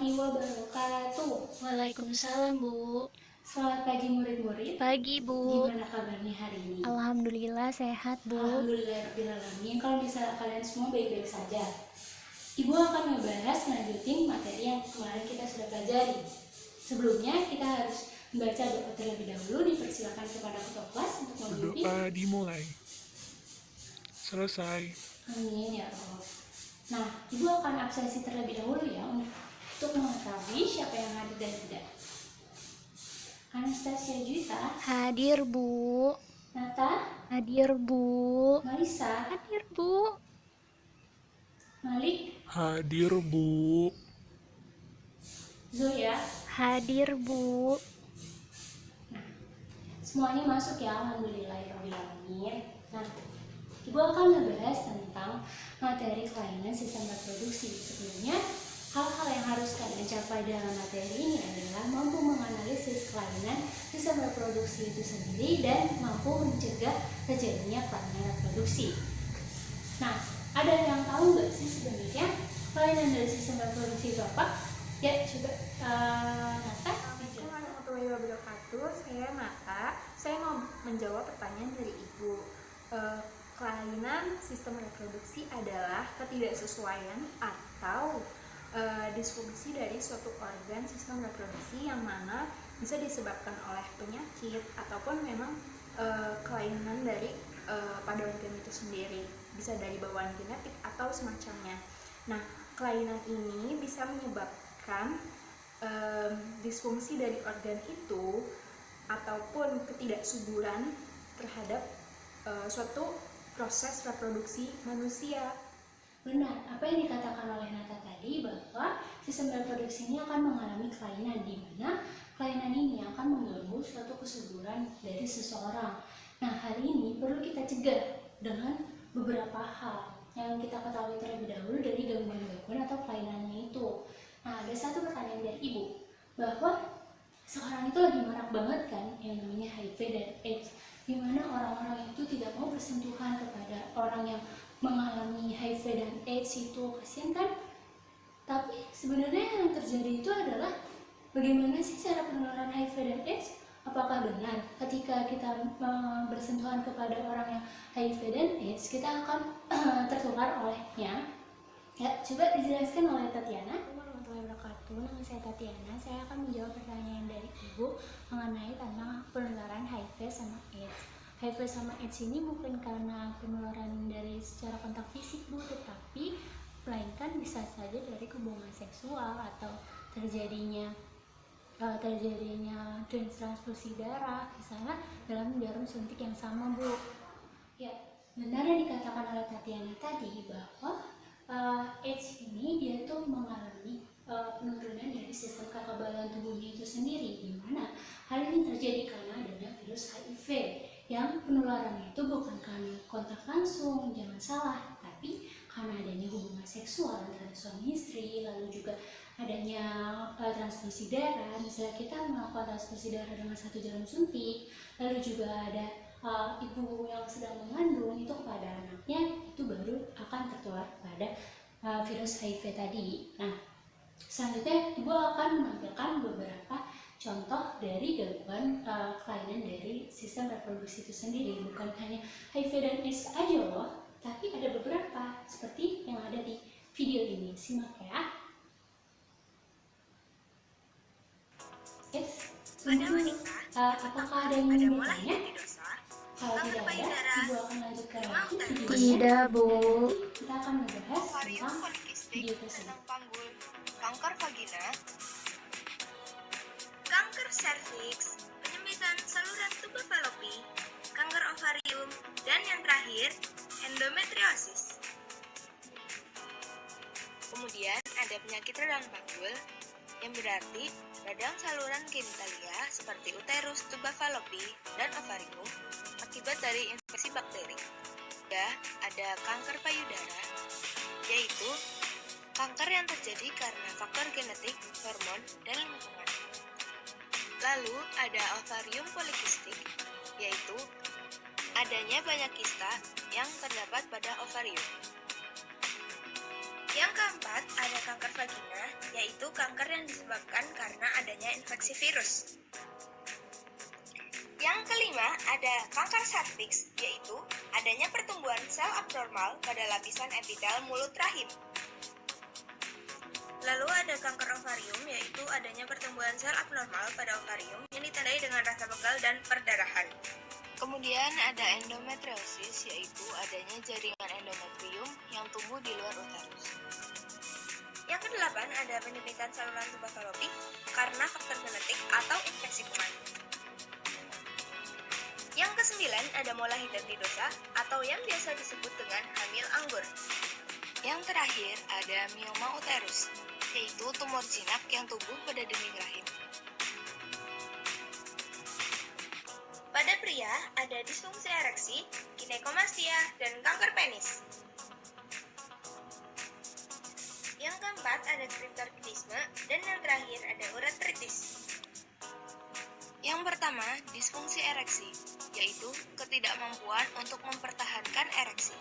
warahmatullahi wabarakatuh. Waalaikumsalam, Bu. Selamat pagi murid-murid. Pagi, Bu. Gimana kabarnya hari ini? Alhamdulillah sehat, Bu. Alhamdulillahirrahmanirrahim. Kalau misalnya kalian semua baik-baik saja. Ibu akan membahas lanjutin materi yang kemarin kita sudah pelajari. Sebelumnya kita harus membaca doa terlebih dahulu. Dipersilakan kepada ketua kelas untuk memimpin. Doa dimulai. Selesai. Amin ya Allah. Nah, Ibu akan absensi terlebih dahulu ya untuk mengetahui siapa yang hadir dan tidak. Anastasia Juita, Hadir, Bu. Nata, Hadir, Bu. Marisa, Hadir, Bu. Malik, Hadir, Bu. Zoya. Hadir, Bu. Semuanya masuk ya, alhamdulillahirrahmanirrahim. Nah, Ibu akan membahas tentang materi kelainan sistem reproduksi. Sebelumnya, hal-hal yang harus kalian capai dalam materi ini adalah mampu menganalisis kelainan sistem reproduksi itu sendiri dan mampu mencegah terjadinya kelainan reproduksi. Nah, ada yang tahu nggak sih sebenarnya kelainan dari sistem reproduksi itu apa? Ya, coba Nata. Assalamualaikum warahmatullahi wabarakatuh. Saya Nata. Saya mau menjawab pertanyaan dari Ibu. Kelainan sistem reproduksi adalah ketidaksesuaian atau disfungsi dari suatu organ sistem reproduksi yang mana bisa disebabkan oleh penyakit ataupun memang kelainan dari pada organ itu sendiri, bisa dari bawaan genetik atau semacamnya. Nah, kelainan ini bisa menyebabkan disfungsi dari organ itu ataupun ketidaksuburan terhadap suatu proses reproduksi manusia. Benar, apa yang dikatakan oleh Nata tadi bahwa sistem reproduksi ini akan mengalami kelainan, di mana kelainan ini akan mengganggu suatu kesuburan dari seseorang. Nah, hal ini perlu kita cegah dengan beberapa hal yang kita ketahui terlebih dahulu dari gangguan-gangguan atau kelainannya itu. Nah, ada satu pertanyaan dari Ibu, bahwa sekarang itu lagi marak banget kan yang namanya HIV dan AIDS, di mana orang-orang itu tidak mau bersentuhan kepada orang yang mengalami HIV dan AIDS itu. Kasian kan? Tapi sebenarnya yang terjadi itu adalah bagaimana sih cara penularan HIV dan AIDS? Apakah benar ketika kita bersentuhan kepada orang yang HIV dan AIDS kita akan tertular olehnya? Ya, coba dijelaskan oleh Tatiana. Assalamualaikum warahmatullahi wabarakatuh. Nama saya Tatiana. Saya akan menjawab pertanyaan dari Ibu mengenai tentang penularan HIV sama AIDS. HIV sama AIDS ini bukan karena penularan dari secara kontak fisik, Bu, tetapi melainkan bisa saja dari hubungan seksual atau terjadinya transfusi darah, misalnya dalam jarum suntik yang sama, Bu. Ya, benar yang dikatakan oleh Tatiana tadi bahwa AIDS ini dia tuh mengalami penurunan dari sistem kekebalan tubuhnya itu sendiri, di mana hal ini terjadi karena adanya virus HIV yang penularannya itu bukan karena kontak langsung, jangan salah, tapi karena adanya hubungan seksual antara suami istri, lalu juga adanya transfusi darah. Misalnya kita melakukan transfusi darah dengan satu jarum suntik, lalu juga ada ibu yang sedang mengandung itu kepada anaknya, itu baru akan tertular pada virus HIV tadi. Nah, selanjutnya ibu akan menampilkan beberapa contoh dari gangguan kelainan dari sistem reproduksi itu sendiri. Bukan hanya HIV dan AIDS aja loh, tapi ada beberapa seperti yang ada di video ini. Simak ya. Yes. Apakah ada yang ingin bertanya? Kalau tidak ada, Ibu akan lanjutkan lagi videonya. Tidak, Bu. Kita akan membahas tentang video tersebut. Tentang panggul, kanker vagina, kanker serviks, penyempitan saluran tuba falopi, kanker ovarium, dan yang terakhir, endometriosis. Kemudian ada penyakit radang panggul, yang berarti radang saluran genitalia seperti uterus, tuba falopi, dan ovarium akibat dari infeksi bakteri. Ya, ada kanker payudara, yaitu kanker yang terjadi karena faktor genetik, hormon, dan lingkungan. Lalu ada ovarium polikistik, yaitu adanya banyak kista yang terdapat pada ovarium. Yang keempat, ada kanker vagina, yaitu kanker yang disebabkan karena adanya infeksi virus. Yang kelima, ada kanker serviks, yaitu adanya pertumbuhan sel abnormal pada lapisan epitel mulut rahim. Lalu ada kanker ovarium, yaitu adanya pertumbuhan sel abnormal pada ovarium yang ditandai dengan rasa pegal dan perdarahan. Kemudian ada endometriosis, yaitu adanya jaringan endometrium yang tumbuh di luar uterus. Yang kedelapan, ada penyempitan saluran tuba falopi karena faktor genetik atau infeksi kuman. Yang kesembilan, ada mola hidratidosa atau yang biasa disebut dengan hamil anggur. Yang terakhir, ada mioma uterus, yaitu tumor jinak yang tumbuh pada dinding rahim. Pada pria, ada disfungsi ereksi, ginekomastia, dan kanker penis. Yang keempat, ada kriptorchidisme, dan yang terakhir ada uretritis. Yang pertama, disfungsi ereksi, yaitu ketidakmampuan untuk mempertahankan ereksi.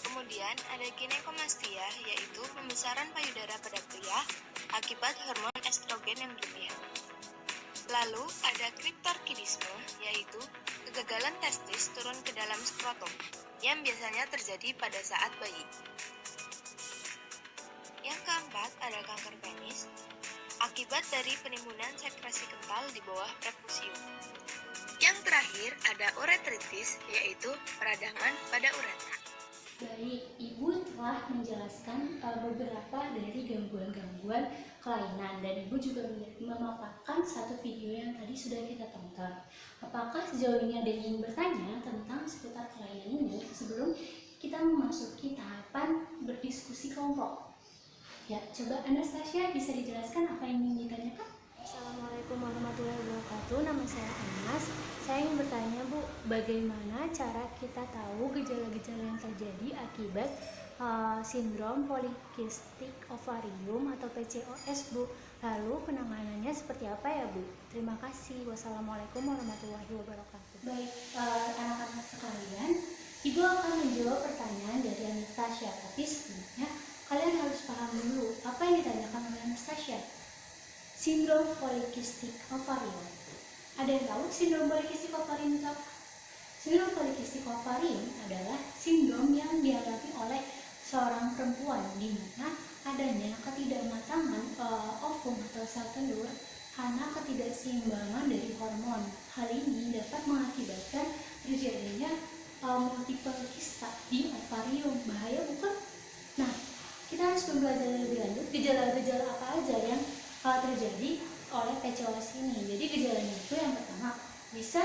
Kemudian ada ginekomastia, yaitu pembesaran payudara pada pria akibat hormon estrogen yang berlebihan. Lalu ada kriptorchidisme, yaitu kegagalan testis turun ke dalam skrotum, yang biasanya terjadi pada saat bayi. Yang keempat ada kanker penis, akibat dari penimbunan sekresi kental di bawah prepusium. Yang terakhir ada uretritis, yaitu peradangan pada uretra. Baik, Ibu telah menjelaskan beberapa dari gangguan-gangguan kelainan dan Ibu juga memaparkan satu video yang tadi sudah kita tonton. Apakah sejauh ini ada yang ingin bertanya tentang seputar kelainan ini sebelum kita memasuki tahapan berdiskusi kelompok? Ya, coba Anastasia bisa dijelaskan apa yang ingin ditanyakan? Assalamualaikum warahmatullahi wabarakatuh. Nama saya Anas. Saya ingin bertanya, Bu, bagaimana cara kita tahu gejala-gejala yang terjadi akibat sindrom polikistik ovarium atau PCOS, Bu? Lalu penanganannya seperti apa ya, Bu? Terima kasih. Wassalamualaikum warahmatullahi wabarakatuh. Baik, anak-anak sekalian, Ibu akan menjawab pertanyaan dari Anastasia. Tapi sebelumnya kalian harus paham dulu apa yang ditanyakan oleh Anastasia. Sindrom polikistik ovarium. Ada yang tahu sindrom polikistik ovarium itu apa? Sindrom polikistik ovarium adalah sindrom yang dialami oleh seorang perempuan di mana adanya ketidakmatangan ovum atau sel telur karena ketidakseimbangan dari hormon. Hal ini dapat mengakibatkan terjadinya multiple kista di ovarium. Bahaya bukan? Nah, kita harus belajar lebih lanjut gejala-gejala apa aja yang terjadi oleh PCOS ini. Jadi gejalanya itu yang pertama bisa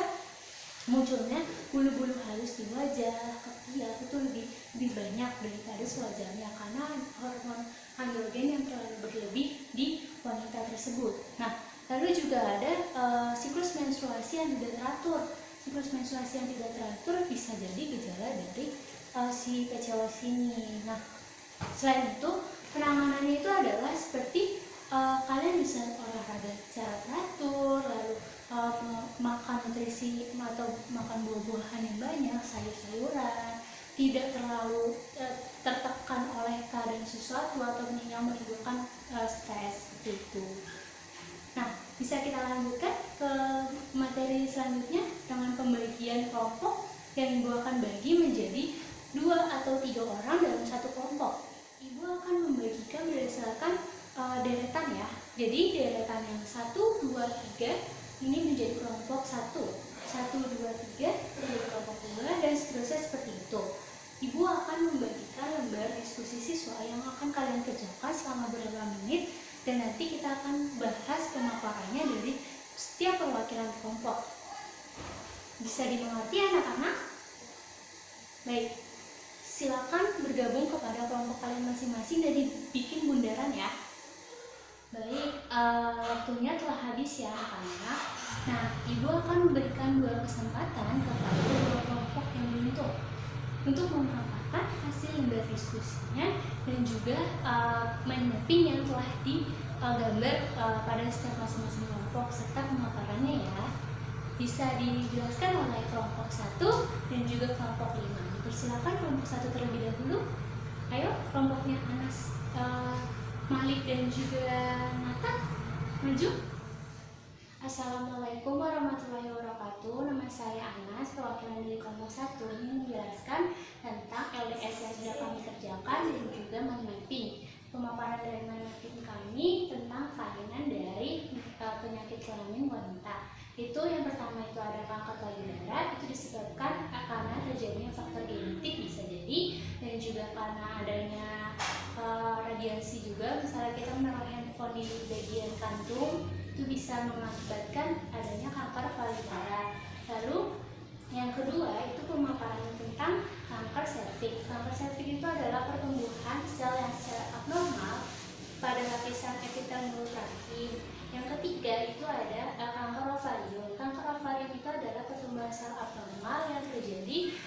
munculnya bulu-bulu halus di wajah, ketiak itu lebih banyak daripada sewajarnya karena hormon androgen yang terlalu berlebih di wanita tersebut. Nah, lalu juga ada siklus menstruasi yang tidak teratur. Siklus menstruasi yang tidak teratur bisa jadi gejala dari si PCOS ini. Nah, selain itu penanganannya itu adalah seperti kalian bisa olahraga secara teratur, lalu makan nutrisi atau makan buah-buahan yang banyak, sayur-sayuran, tidak terlalu tertekan oleh keadaan sesuatu atau yang menimbulkan stres seperti itu. Nah, bisa kita lanjutkan ke materi selanjutnya dengan pembagian kelompok yang Ibu akan bagi menjadi 2 atau 3 orang dalam satu kelompok. Ibu akan membagikan berdasarkan deretan ya. Jadi deretan yang 1, 2, 3 ini menjadi kelompok 1, 1, 2, 3 menjadi kelompok 2 dan seterusnya seperti itu. Ibu akan membagikan lembar diskusi siswa yang akan kalian kerjakan selama beberapa menit dan nanti kita akan bahas pemaparannya dari setiap perwakilan kelompok. Bisa dimengerti anak-anak? Baik, silakan bergabung kepada kelompok kalian masing-masing dan dibikin bundaran ya. Baik, waktunya telah habis ya anak-anak. Nah, Ibu akan memberikan 2 kesempatan kepada 2 kelompok yang beruntung untuk memaparkan hasil lembar diskusinya dan juga mapping yang telah digambar pada setiap masing-masing kelompok serta pemaparannya ya. Bisa dijelaskan oleh kelompok 1 dan juga kelompok 5. Dipersilakan kelompok 1 terlebih dahulu. Ayo kelompoknya Anas, Malik dan juga Nata maju. Assalamualaikum warahmatullahi wabarakatuh. Nama saya Anas, perwakilan dari kelompok 1 ingin menjelaskan tentang LDS yang sudah kami kerjakan dan juga mind mapping. Pemaparan dari mind mapping kami tentang kelainan dari penyakit kelamin wanita. Itu yang pertama itu ada kanker payudara, itu disebabkan karena terjadinya faktor genetik bisa jadi, dan juga karena adanya radiasi juga. Misalnya kita menaruh handphone di bagian kantung, itu bisa mengakibatkan adanya kanker payudara. Lalu yang kedua itu pemaparan tentang kanker serviks. Kanker serviks itu adalah pertumbuhan sel yang secara abnormal pada lapisan epitel mulut rahim. Yang ketiga itu ada kanker ovarium. Kanker ovarium itu adalah pertumbuhan sel abnormal yang terjadi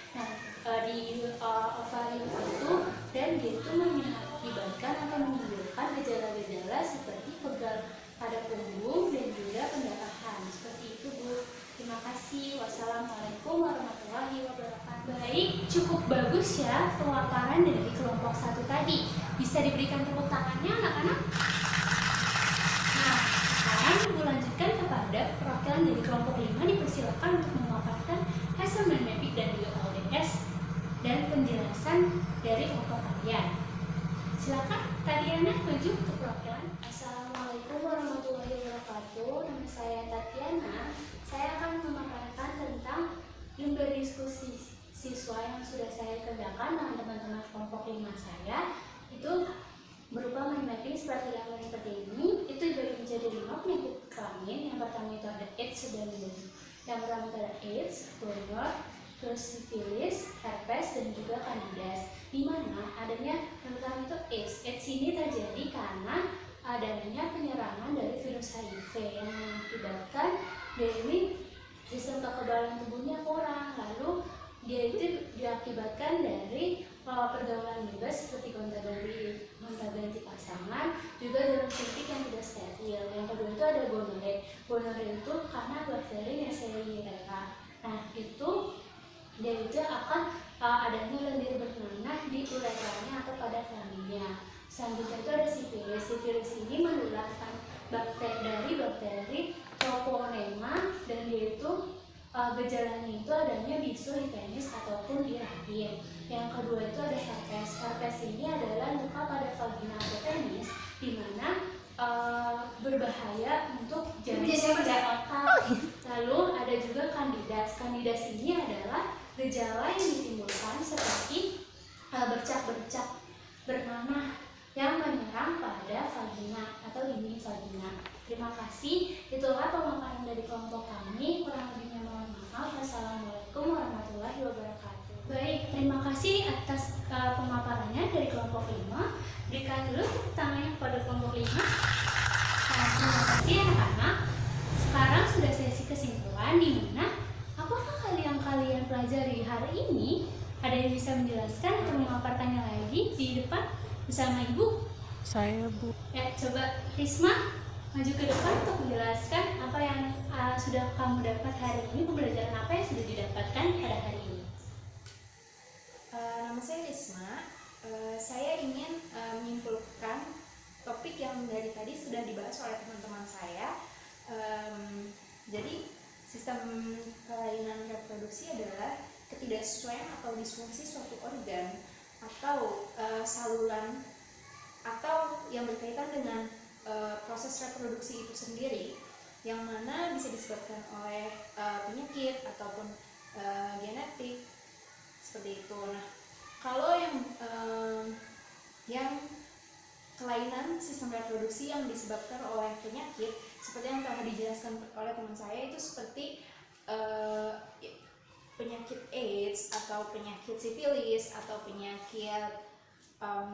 di ovarium itu, dan dia itu mengakibatkan atau menimbulkan gejala-gejala seperti pegal pada punggung dan juga pendarahan. Seperti itu, Bu. Terima kasih. Wassalamualaikum warahmatullahi wabarakatuh. Baik, cukup bagus ya pemaparan dari kelompok 1 tadi. Bisa diberikan tepuk tangannya anak-anak? Nah, sekarang Ibu lanjutkan kepada perwakilan dari kelompok 5. Dipersilakan untuk memaparkan hasil mind mapping dan juga LDS dan penjelasan dari kelompok kalian. Silakan Tatiana maju untuk perwakilan. Assalamualaikum warahmatullahi wabarakatuh. Nama saya Tatiana. Saya akan memaparkan tentang lembar diskusi siswa yang sudah saya kerjakan dengan teman-teman kelompok 5 saya. Itu berupa mind mapping seperti ini. Itu dibagi menjadi 5 penyakit kelamin. Yang pertama itu ada AIDS dan yang pertama itu ada AIDS, gonor, terus sifilis, herpes, dan juga kandidas. Di mana adanya yang pertama itu AIDS. AIDS ini terjadi karena adanya penyerangan dari virus HIV yang mengakibatkan dari sistem kekebalan tubuhnya kurang. Lalu dia itu diakibatkan dari pergaulan bebas seperti gonta-ganti pasangan, juga jarum suntik yang tidak steril. Yang kedua itu ada gonore. Gonore itu karena bakteri Neisseria. Nah, itu dia itu akan adanya lendir bernanah di uretranya atau pada kelaminnya. Selanjutnya itu ada sifilis. Sifilis ini menularkan bakteri Troponema, dan dia itu gejalanya itu adanya bisul di penis ataupun di rahim. Yang kedua itu ada herpes. Herpes ini adalah luka pada vagina atau penis, di mana berbahaya untuk janin dan otak. Lalu ada juga kandidas. Kandidas ini adalah gejala yang ditimbulkan seperti bercak-bercak bernanah yang menyerang pada vagina atau dinding vagina. Terima kasih. Itulah pemaparan dari kelompok kami. Kurang lebihnya mohon maaf. Wassalamualaikum warahmatullahi wabarakatuh. Baik, terima kasih atas pemaparannya dari kelompok 5. Berikan dulu tepuk tangannya kepada kelompok 5. Nah, terima kasih anak-anak. Sekarang sudah sesi kesimpulan, di mana apakah yang kalian pelajari hari ini? Ada yang bisa menjelaskan atau memaparkannya lagi di depan bersama Ibu? Saya, Bu. Ya, coba Risma maju ke depan untuk menjelaskan apa yang sudah kamu dapat hari ini, pembelajaran apa yang sudah didapatkan pada hari ini. Nama saya Risma. Saya ingin menyimpulkan topik yang dari tadi sudah dibahas oleh teman-teman saya. Jadi sistem kelainan reproduksi adalah ketidaksesuaian atau disfungsi suatu organ atau saluran atau yang berkaitan dengan proses reproduksi itu sendiri, yang mana bisa disebabkan oleh penyakit ataupun genetik seperti itu. Nah, kalau yang kelainan sistem reproduksi yang disebabkan oleh penyakit seperti yang telah dijelaskan oleh teman saya, itu seperti penyakit AIDS atau penyakit sifilis atau penyakit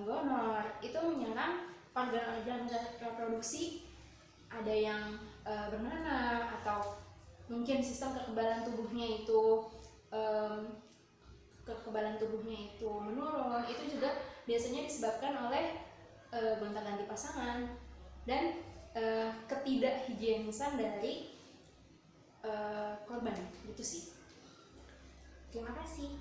gonor, itu menyerang organ-organ reproduksi. Ada yang bernanah atau mungkin sistem kekebalan tubuhnya itu menurun. Itu juga biasanya disebabkan oleh gonta-ganti pasangan dan ketidakhigienisan dari korban. Gitu sih. Terima kasih.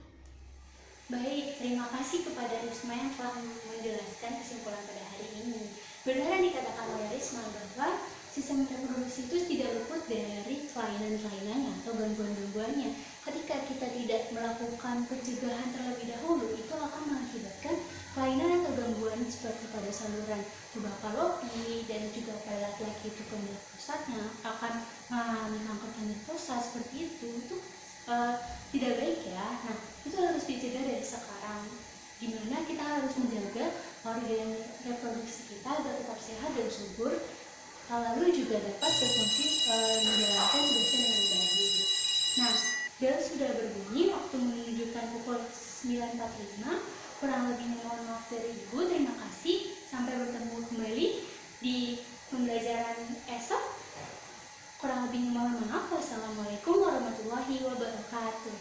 Baik, terima kasih kepada Risma yang telah menjelaskan kesimpulan pada hari ini. Benar yang dikatakan oleh Risma bahwa sistem reproduksi itu tidak luput dari kelainan-kelainannya atau gangguan-gangguannya. Ketika kita tidak melakukan pencegahan terlebih dahulu, itu akan mengakibatkan kelainan atau gangguan seperti pada saluran tuba falopi dan juga pada laki-laki itu kanker prostatnya akan mengalami kanker kanker prostat seperti itu tidak baik ya. Nah, itu harus dicegah dari sekarang. Dimana kita harus menjaga organ reproduksi kita agar tetap sehat dan subur, lalu juga dapat berfungsi menjalankan tugasnya dengan baik. Nah, bel sudah berbunyi, waktu menunjukkan pukul 9.45. Kurang lebihnya mohon maaf dari Ibu. Terima kasih. Sampai bertemu kembali di pembelajaran esok. Kurang lebihnya mohon maaf. Wassalamualaikum warahmatullahi wabarakatuh.